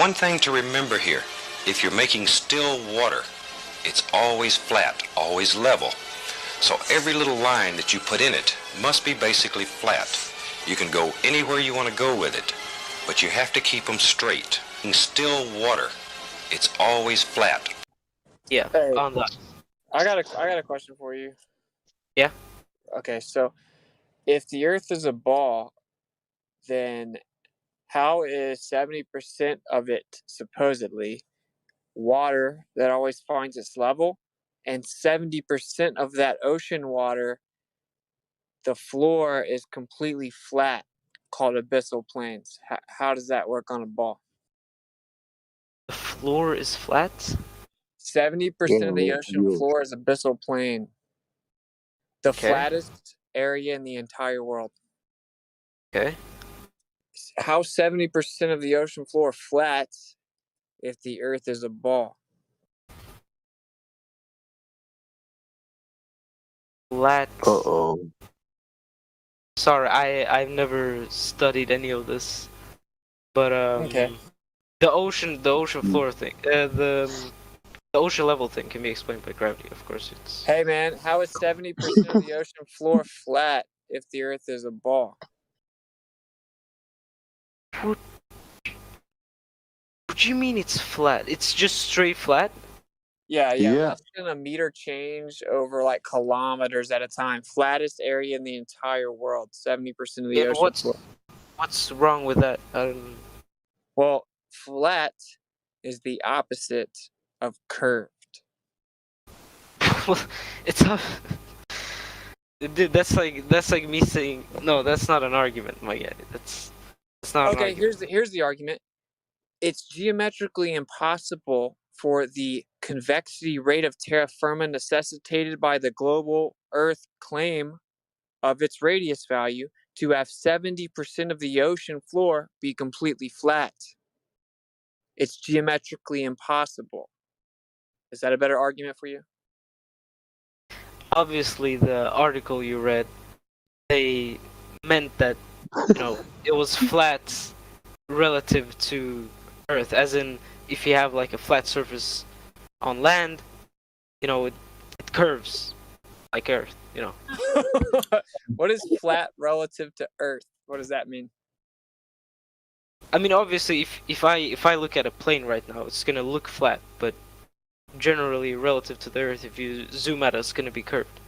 One thing to remember here, if you're making still water, it's always flat, always level. So every little line that you put in it must be basically flat. You can go anywhere you want to go with it, but you have to keep them straight. In still water, it's always flat. Yeah, Hey, on that. I got a question for you. Yeah. Okay, so if the Earth is a ball, then how is 70% of it supposedly water that always finds its level, and 70% of that ocean water, the floor is completely flat, called abyssal plains? How does that work on a ball? The floor is flat? 70% of the ocean floor is abyssal plain. The Okay. flattest area in the entire world. Okay. How 70% of the ocean floor flat if the Earth is a ball? Flat. Uh-oh. Sorry, I've never studied any of this, but Okay. the ocean floor thing, the ocean level thing can be explained by gravity. Of course, it's. Hey man, how is 70% of the ocean floor flat if the Earth is a ball? What do you mean it's flat? It's just straight flat? Yeah, Yeah. less than a meter change over like kilometers at a time. Flattest area in the entire world. 70% of the Yeah, ocean floor. what's wrong with that? Well, flat is the opposite of curved. It's a. Dude, that's like me saying no. That's not an argument, my guy. That's not an Okay, argument. here's the argument. It's geometrically impossible for the convexity rate of terra firma necessitated by the global Earth claim of its radius value to have 70% of the ocean floor be completely flat. It's geometrically impossible. Is that a better argument for you? Obviously, the article you read, they meant that it was flat relative to Earth, as in if you have like a flat surface on land, it curves like Earth. What is flat relative to Earth? What does that mean? I mean, obviously, if I look at a plane right now, it's gonna look flat, but generally relative to the Earth, if you zoom out, it's gonna be curved.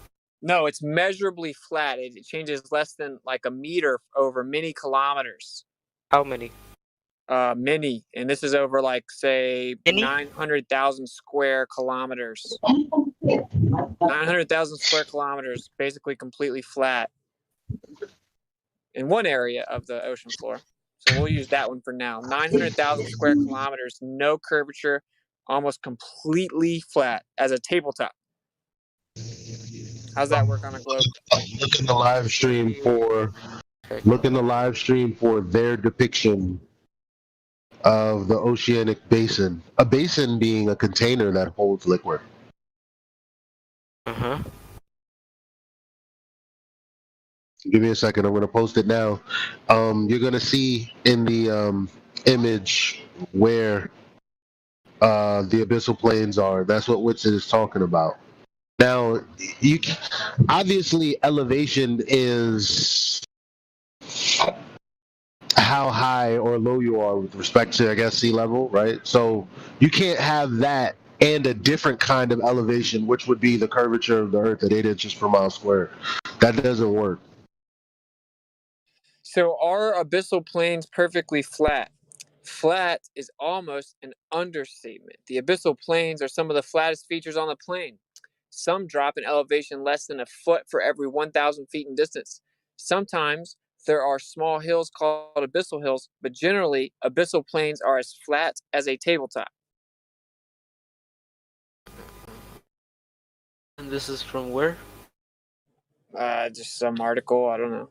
No, it's measurably flat. It changes less than like a meter over many kilometers. How many? Many, and this is over like say Many? 900,000 square kilometers. 900,000 square kilometers, basically completely flat in one area of the ocean floor. So we'll use that one for now. 900,000 square kilometers, no curvature, almost completely flat as a tabletop. How's that work on a globe? Look in the live stream for their depiction of the oceanic basin. A basin being a container that holds liquid. Uh-huh. Give me a second. I'm going to post it now. You're going to see in the image where the abyssal plains are. That's what Witsit is talking about. Now, obviously elevation is how high or low you are with respect to, I guess, sea level, right? So you can't have that and a different kind of elevation, which would be the curvature of the Earth at 8 inches per mile square. That doesn't work. So are abyssal plains perfectly flat? Flat is almost an understatement. The abyssal plains are some of the flattest features on the plain. Some drop in elevation less than a foot for every 1,000 feet in distance. Sometimes there are small hills called abyssal hills, but generally, abyssal plains are as flat as a tabletop. And this is from where? Just some article, I don't know.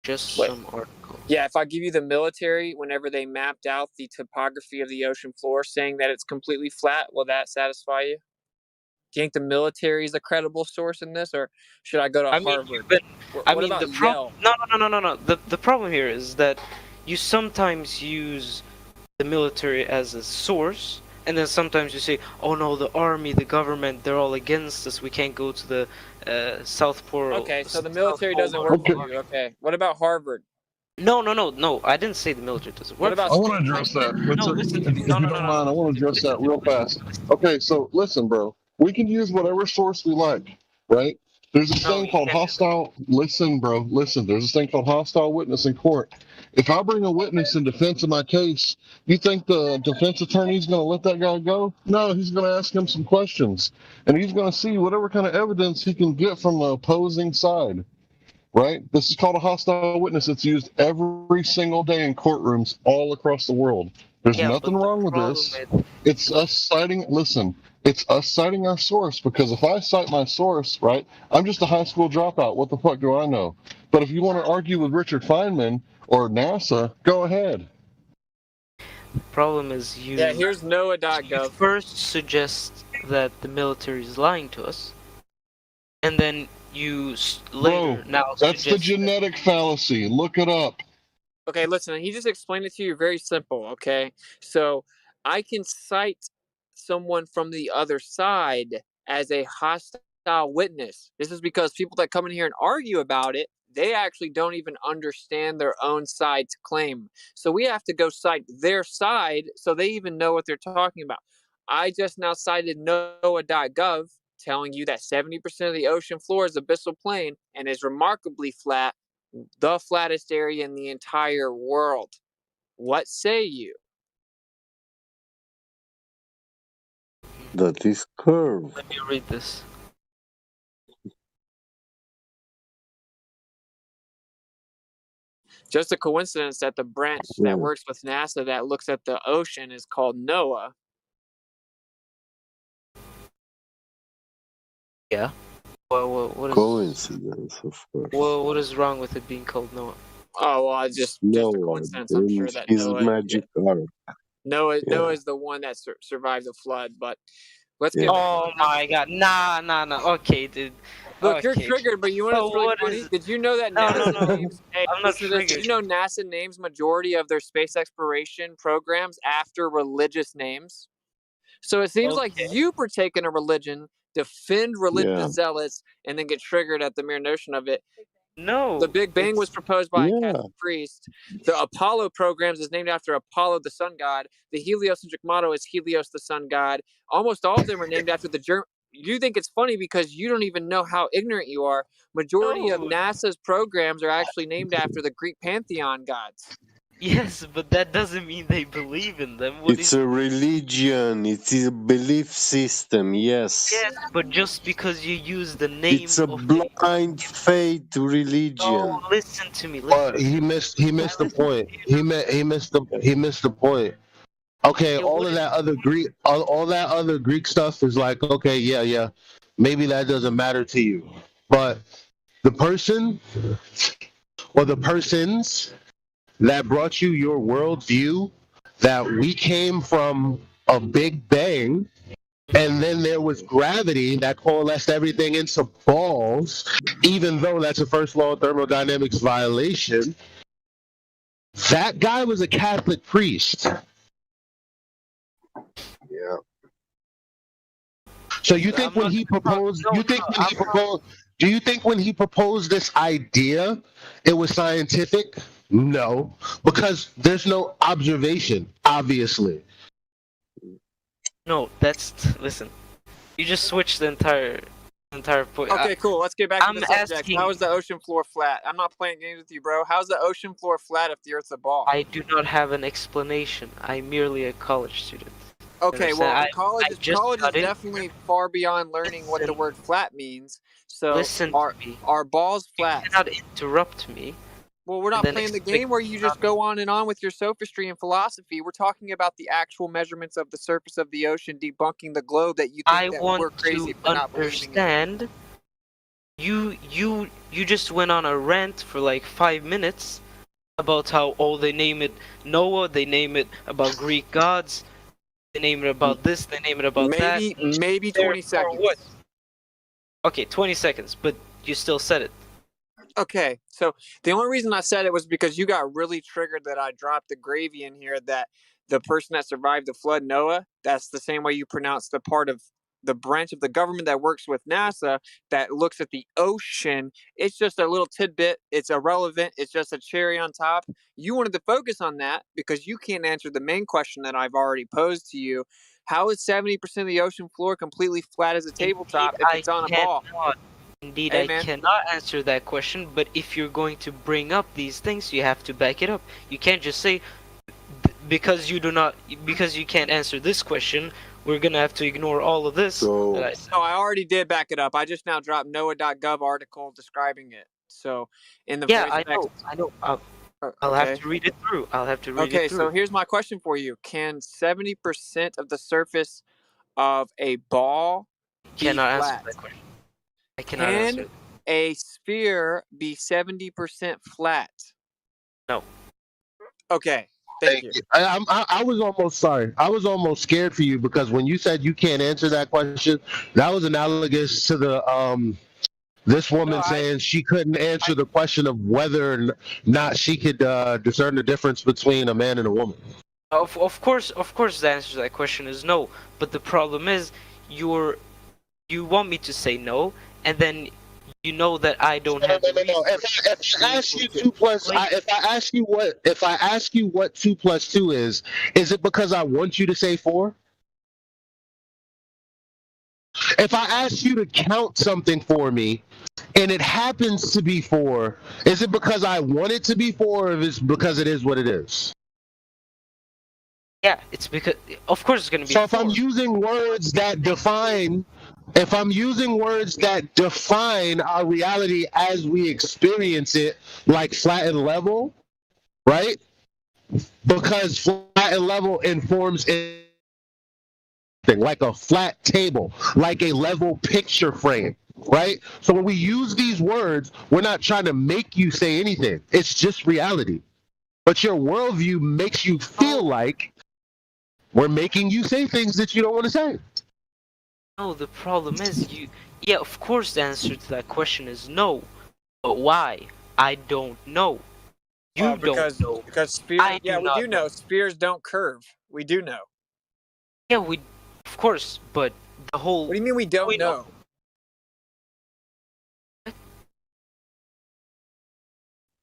Just Wait. some article. Yeah, if I give you the military, whenever they mapped out the topography of the ocean floor, saying that it's completely flat, will that satisfy you? Do you think the military is a credible source in this, or should I go to Harvard? What about Yale? No. The problem here is that you sometimes use the military as a source, and then sometimes you say, "Oh no, the army, the government, they're all against us. We can't go to the South Pole." Okay, so the South military Pole doesn't work for War. you. Okay. What about Harvard? No. I didn't say the military doesn't What work for about I me. want to Stanford? address that. No, listen to me. If No, you no, don't no, no, mind, I no. want to address Listen that to me. real fast. Listen. Okay, so listen, bro. We can use whatever source we like, right? There's this No, thing you called can't do that. hostile. Listen, bro. Listen. There's this thing called hostile witness in court. If I bring a witness in defense of my case, you think the defense attorney's going to let that guy go? No, he's going to ask him some questions, and he's going to see whatever kind of evidence he can get from the opposing side. Right? This is called a hostile witness. It's used every single day in courtrooms all across the world. There's Yeah, nothing but the wrong with problem this. is, It's us citing, listen, it's us citing our source, because if I cite my source, right, I'm just a high school dropout. What the fuck do I know? But if you want to argue with Richard Feynman or NASA, go ahead. Yeah, here's you NOAA.gov. first suggest that the military is lying to us, and then you later Bro, now that's the suggest that genetic fallacy. Look it up. Okay, listen, he just explained it to you very simple, okay? So I can cite someone from the other side as a hostile witness. This is because people that come in here and argue about it, they actually don't even understand their own side's claim. So we have to go cite their side so they even know what they're talking about. I just now cited NOAA.gov telling you that 70% of the ocean floor is abyssal plain and is remarkably flat, the flattest area in the entire world. What say you? That is curve. let me read this. Just a coincidence that the branch that Yeah. works with NASA that looks at the ocean is called NOAA. Yeah. What is Coincidence, of course. what is wrong with it being called Noah? Oh well, it's just a coincidence. I'm sure that His NOAA magic art. Noah Yeah. is the one that survived the flood. But let's Yeah. get back. Oh my god. Nah. Okay, dude. Look, you're Okay. triggered, but you want So what's really what funny? is- Did you know that No, NASA no. names? Hey, I'm not listen to this. Did triggered. you know NASA names majority of their space exploration programs after religious names? So it seems like Okay. you partake in a religion, defend religious Yeah. zealots, and then get triggered at the mere notion of it. No. The Big Bang was proposed by a Yeah. Catholic priest. The Apollo programs is named after Apollo, the sun god. The heliocentric motto is Helios, the sun god. Almost all of them are named after the German. You think it's funny because you don't even know how ignorant you are. Majority of No. NASA's programs are actually named after the Greek pantheon gods. Yes, but that doesn't mean they believe in them. What It's is a religion. It's a belief system. Yes. Yes, but just because you use the name It's a of the blind faith religion. No, listen to me. Listen. But he missed the point. He missed the point. Okay, Yeah, all what of is- that other Greek, all that other Greek stuff is like, okay, yeah, maybe that doesn't matter to you, but the person or the persons that brought you your worldview, that we came from a big bang, and then there was gravity that coalesced everything into balls, even though that's a first law of thermodynamics violation. That guy was a Catholic priest. Yeah. So you think I'm when not- he proposed, no, you think no, when he I'm not- proposed, do you think when he proposed this idea, it was scientific? No, because there's no observation, obviously. No, listen. You just switched the entire point. Okay, cool. Let's get back to I'm the subject. asking- How is the ocean floor flat? I'm not playing games with you, bro. How's the ocean floor flat if the Earth's a ball? I do not have an explanation. I'm merely a college student. Okay, well, I college is studied- definitely far beyond learning what the Listen. word flat means. So Listen are to me. are balls flat? You cannot interrupt me. Well, we're not then playing the expect game where you just go on and on with your sophistry and philosophy. We're talking about the actual measurements of the surface of the ocean, debunking the globe that you think I that we're want crazy to for not believing in. understand. You just went on a rant for like 5 minutes about how they name it Noah, they name it about Greek gods, they name it about this, they name it about that. Maybe 20 Therefore, seconds. what? Okay, 20 seconds, but you still said it. Okay, so the only reason I said it was because you got really triggered that I dropped the gravy in here that the person that survived the flood, Noah, that's the same way you pronounce the part of the branch of the government that works with NASA that looks at the ocean. It's just a little tidbit. It's irrelevant. It's just a cherry on top. You wanted to focus on that because you can't answer the main question that I've already posed to you. How is 70% of the ocean floor completely flat as a tabletop if it's on a ball? Indeed, Hey, I man. cannot answer that question, but if you're going to bring up these things, you have to back it up. You can't just say, because you can't answer this question, we're gonna have to ignore all of this. So, that I said. No, I already did back it up. I just now dropped NOAA.gov article describing it. So in the Yeah, voice I text. know. I'll Okay. have to read it through. Okay, so here's my question for you. Can 70% of the surface of a ball be Cannot answer flat? that question. I cannot answer Can it. a sphere be 70% flat? No. Okay, thank you. I was almost sorry. I was almost scared for you because when you said you can't answer that question, that was analogous to the this woman No, saying she couldn't answer the question of whether or not she could discern the difference between a man and a woman. Of course, the answer to that question is no. But the problem is, you want me to say no, and then you know that I don't have the No. If I ask you two plus, if I ask you what 2 plus 2 is it because I want you to say 4? If I ask you to count something for me, and it happens to be 4, is it because I want it to be 4, or is it because it is what it is? Yeah, it's because of course it's gonna be. So if 4. I'm using words that define, our reality as we experience it, like flat and level, right? Because flat and level informs it, like a flat table, like a level picture frame, right? So when we use these words, we're not trying to make you say anything. It's just reality. But your worldview makes you feel like we're making you say things that you don't want to say. No, the problem is yeah, of course the answer to that question is no. But why? I don't know. You don't know. Because spheres. I Yeah, do we not do know spheres don't curve. We do know. Yeah, of course, but the whole. What do you mean we don't know?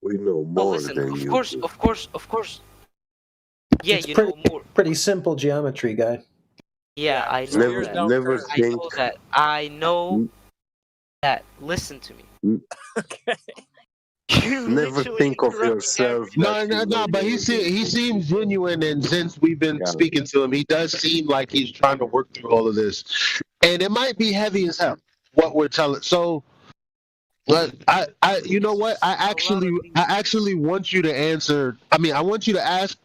we know more listen, than of you course, do. of course. Yeah, It's you pretty, know more. pretty simple geometry, guy. Yeah, I know spheres that. don't Never curve. I think. know that. I know that. Listen to me. Okay. You Never literally think of interrupt me yourself every that you know But more than he seems genuine, and since we've been Yeah. speaking to him, he does seem like he's trying to work through all of this, and it might be heavy as hell what we're telling. So, you know what? I actually want you to answer. I mean, I want you to ask.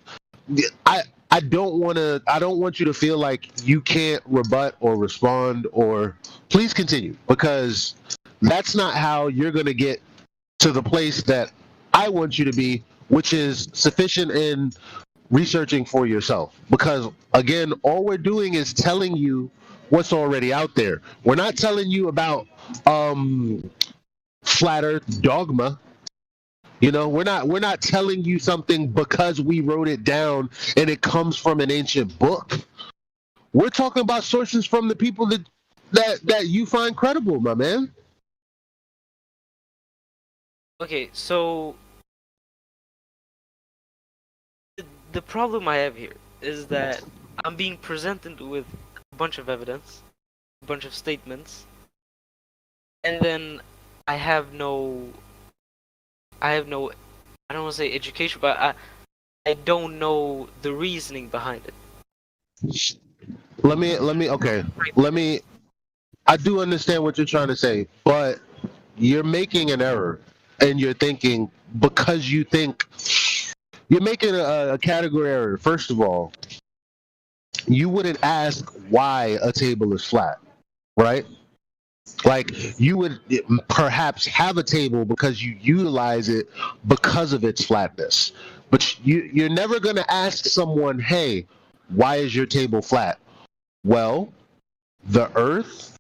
I don't want to. I don't want you to feel like you can't rebut or respond. Or please continue, because that's not how you're going to get to the place that I want you to be, which is sufficient in researching for yourself. Because again, all we're doing is telling you what's already out there. We're not telling you about flat earth dogma. You know, we're not telling you something because we wrote it down and it comes from an ancient book. We're talking about sources from the people that you find credible, my man. Okay, so the problem I have here is that I'm being presented with a bunch of evidence, a bunch of statements, and then I have no, I don't want to say education, but I don't know the reasoning behind it. I do understand what you're trying to say, but you're making an error, and you're thinking because you think you're making a category error. First of all, you wouldn't ask why a table is flat, right? Like you would perhaps have a table because you utilize it because of its flatness, but you're never going to ask someone, "Hey, why is your table flat?" Well, the Earth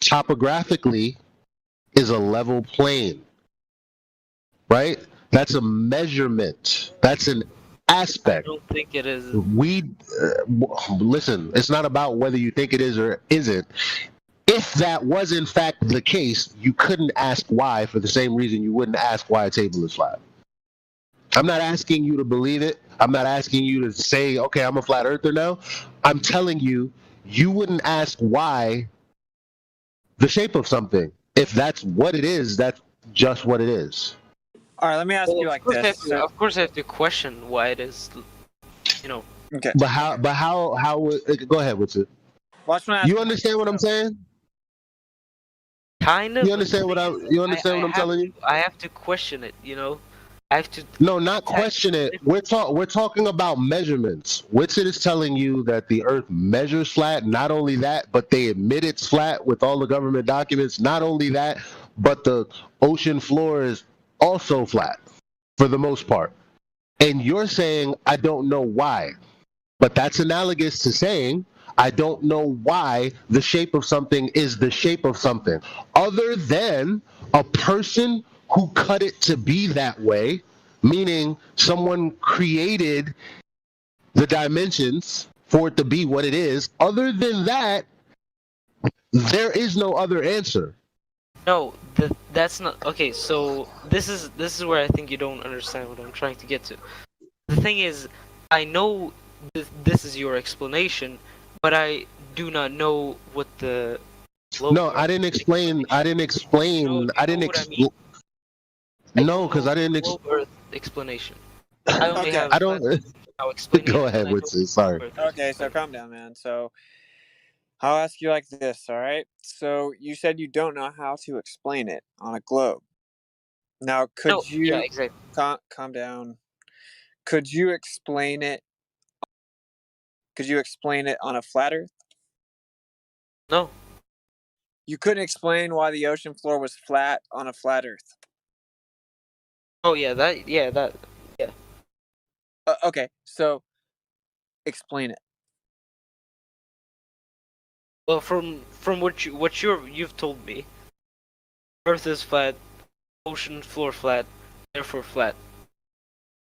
topographically is a level plane, right? That's a measurement. That's an aspect. don't think it is. Listen, it's not about whether you think it is or isn't. If that was in fact the case, you couldn't ask why for the same reason you wouldn't ask why a table is flat. I'm not asking you to believe it. I'm not asking you to say, okay, I'm a flat earther now. I'm telling you, you wouldn't ask why the shape of something. If that's what it is, that's just what it is. All right, let me ask Well, you like this. So, of course, I have to question why it is. You know, okay, But how would go ahead with it? watch when I ask You you like understand this. what I'm So, saying? kind of. You But the understand thing what I is, you understand what I'm have telling you? I have to question it. You know, I have to. No, not test question it. it. We're talking about measurements. Witsit is telling you that the Earth measures flat. Not only that, but they admit it's flat with all the government documents. Not only that, but the ocean floor is also flat for the most part. And you're saying I don't know why. But that's analogous to saying, I don't know why the shape of something is the shape of something, other than a person who cut it to be that way, meaning someone created the dimensions for it to be what it is. Other than that, there is no other answer. No, that's not okay. So this is where I think you don't understand what I'm trying to get to. The thing is, I know this is your explanation, but I do not know what the No, globe I Earth didn't explain. I explanation. didn't You know, explain. you know what I mean? I No, don't because know I the didn't. globe Earth explanation. I only okay, have I don't. now explaining Go it, and ahead I with don't it. Sorry. know Earth okay. So explanation. calm down, man. So I'll ask you like this. All right. So you said you don't know how to explain it on a globe. Now, No, could yeah, you exactly. calm down? Could you explain it? Could you explain it on a flat Earth? No. You couldn't explain why the ocean floor was flat on a flat Earth. Oh yeah, that. Yeah. Okay, so explain it. Well, from you've told me, Earth is flat, ocean floor flat, therefore flat.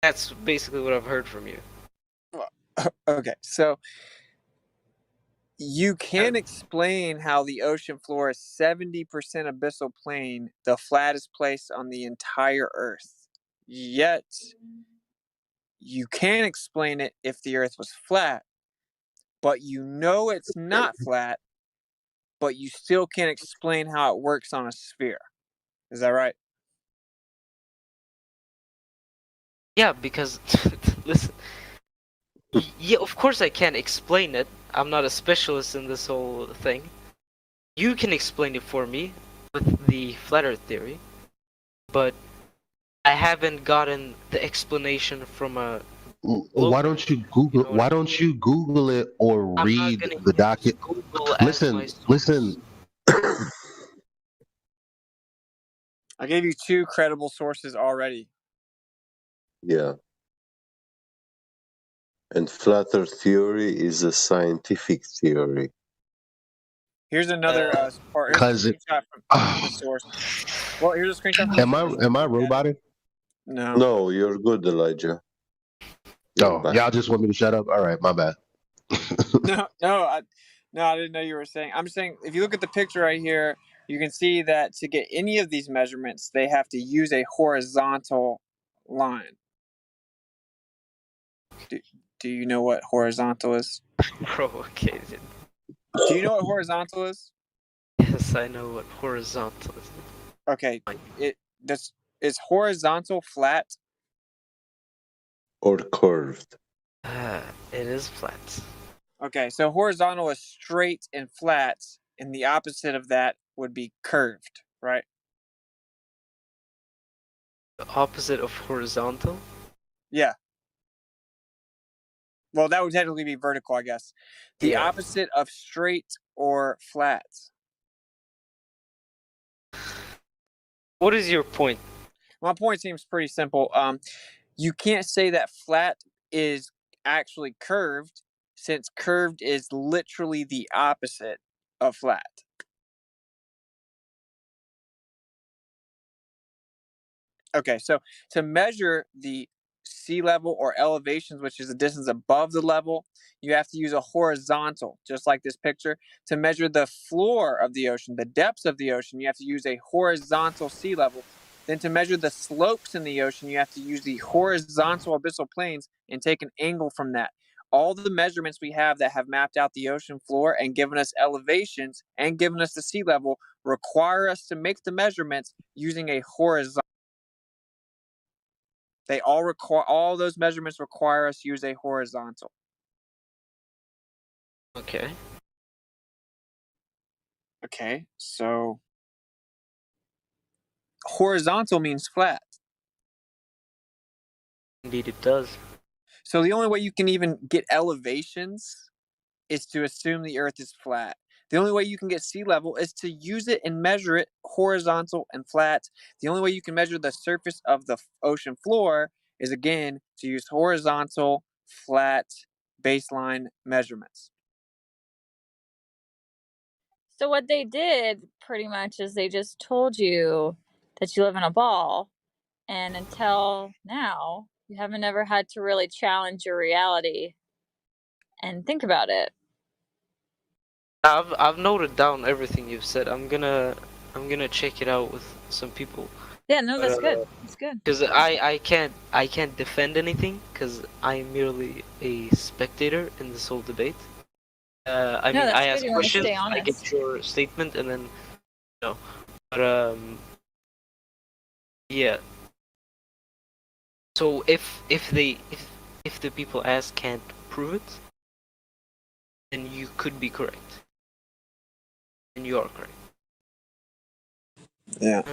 That's basically what I've heard from you. Okay, so you can explain how the ocean floor is 70% abyssal plain, the flattest place on the entire Earth. Yet, you can explain it if the Earth was flat, but you know it's not flat, but you still can't explain how it works on a sphere. Is that right? Yeah, because listen, yeah, of course I can't explain it. I'm not a specialist in this whole thing. You can explain it for me with the flat Earth theory, but I haven't gotten the explanation from a Why globe. don't you You Google? know what I Why mean? don't you Google it or I'm not read gonna the use docket? Google as my Listen, source. listen. I gave you two credible sources already. Yeah. And flat earth theory is a scientific theory. Here's another part. Here's a Cause it. screenshot from the source. Well, here's a screenshot from the source. Am I roboting? No. No, you're good, Elijah. You're Oh, back. y'all just want me to shut up? All right, my bad. No, I didn't know you were saying. I'm saying if you look at the picture right here, you can see that to get any of these measurements, they have to use a horizontal line. Do you know what horizontal is? Bro, okay. Do you know what horizontal is? Yes, I know what horizontal is. Okay, is horizontal flat? Or curved. It is flat. Okay, so horizontal is straight and flat, and the opposite of that would be curved, right? The opposite of horizontal? Yeah. Well, that would technically be vertical, I guess. The Yeah. opposite of straight or flat. What is your point? My point seems pretty simple. You can't say that flat is actually curved, since curved is literally the opposite of flat. Okay, so to measure the sea level or elevations, which is the distance above the level, you have to use a horizontal, just like this picture. To measure the floor of the ocean, the depths of the ocean, you have to use a horizontal sea level. Then to measure the slopes in the ocean, you have to use the horizontal abyssal plains and take an angle from that. All the measurements we have that have mapped out the ocean floor and given us elevations and given us the sea level require us to make the measurements using a horizontal. They all require, all those measurements require us to use a horizontal. Okay. Okay, so horizontal means flat. Indeed, it does. So the only way you can even get elevations is to assume the Earth is flat. The only way you can get sea level is to use it and measure it horizontal and flat. The only way you can measure the surface of the ocean floor is, again, to use horizontal, flat, baseline measurements. So what they did pretty much is they just told you that you live in a ball, and until now, you haven't ever had to really challenge your reality and think about it. I've noted down everything you've said. I'm gonna check it out with some people. Yeah, no, that's good. That's good. Because I can't defend anything because I'm merely a spectator in this whole debate. I No, mean, that's I good. ask You want to questions, stay I get honest. your statement, and then but yeah. So if the people ask can't prove it, then you could be correct, and you are correct. Yeah.